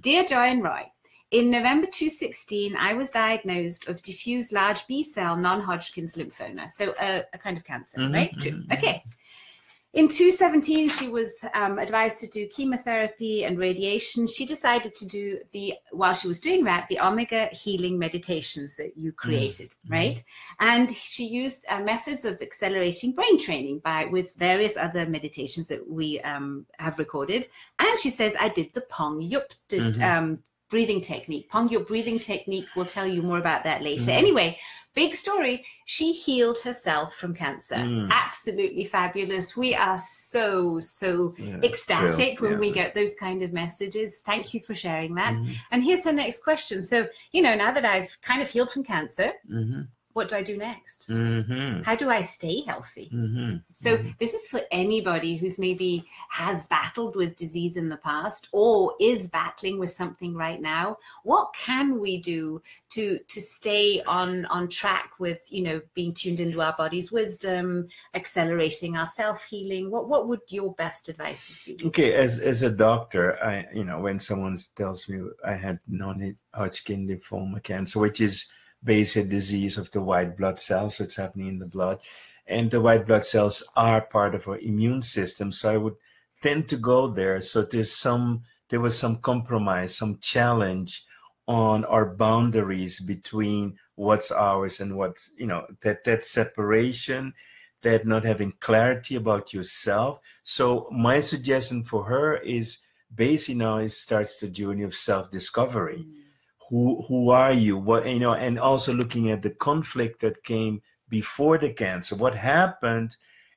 Dear Joy and Roy, in November 2016, I was diagnosed of diffuse large B-cell non-Hodgkin's lymphoma, so a kind of cancer, right? True. Okay. In 2017, she was advised to do chemotherapy and radiation. She decided to do while she was doing that, the Omega healing meditations that you created, right? And she used methods of accelerating brain training with various other meditations that we have recorded. And she says, I did the Pong Youp breathing technique. Pong Youp breathing technique. We'll tell you more about that later. Anyway, big story. She healed herself from cancer. Absolutely fabulous. We are so ecstatic when we get those kind of messages. Thank you for sharing that. And here's her next question. So, now that I've kind of healed from cancer, what do I do next? How do I stay healthy? So this is for anybody who's maybe has battled with disease in the past or is battling with something right now. What can we do to stay on track with, being tuned into our body's wisdom, accelerating our self-healing? What would your best advice be? Okay, as a doctor, when someone tells me I had non-Hodgkin lymphoma cancer, which is basic disease of the white blood cells, so it's happening in the blood. And the white blood cells are part of our immune system. So I would tend to go there. So there was some compromise, some challenge on our boundaries between what's ours and what's, that separation, that not having clarity about yourself. So my suggestion for her is basically now it starts the journey of self-discovery. Who are you? What, and also looking at the conflict that came before the cancer. What happened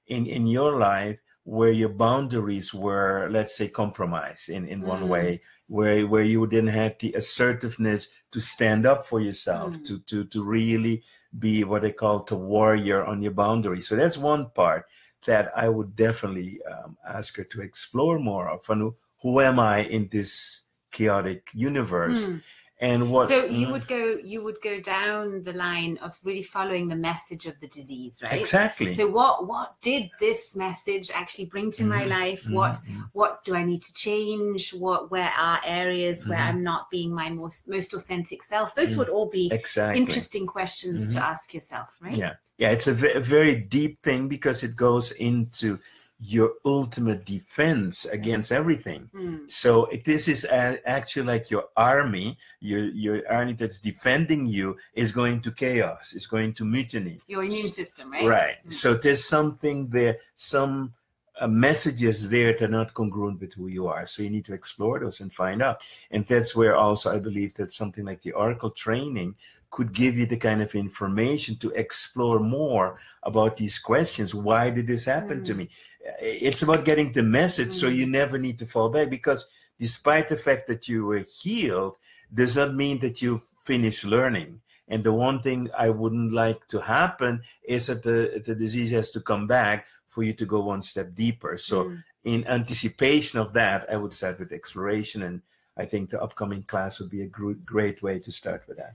in your life where your boundaries were, let's say, compromised in one way, where you didn't have the assertiveness to stand up for yourself, to really be what they call the warrior on your boundaries. So that's one part that I would definitely ask her to explore more of. Who am I in this chaotic universe? And what? So you would go down the line of really following the message of the disease, right? Exactly. So what did this message actually bring to my life? What do I need to change? Where are areas where I'm not being my most authentic self? Those would all be interesting questions to ask yourself, right? Yeah. It's a very deep thing because it goes into your ultimate defense against everything. So this is actually like your army, your army that's defending you is going to chaos, is going to mutiny. Your immune system, right? Right. So there's something there, some messages there that are not congruent with who you are. So you need to explore those and find out. And that's where also I believe that something like the Oracle training could give you the kind of information to explore more about these questions. Why did this happen to me? It's about getting the message so you never need to fall back, because despite the fact that you were healed, does not mean that you finished learning. And the one thing I wouldn't like to happen is that the disease has to come back for you to go one step deeper. So in anticipation of that, I would start with exploration. And I think the upcoming class would be a great way to start with that.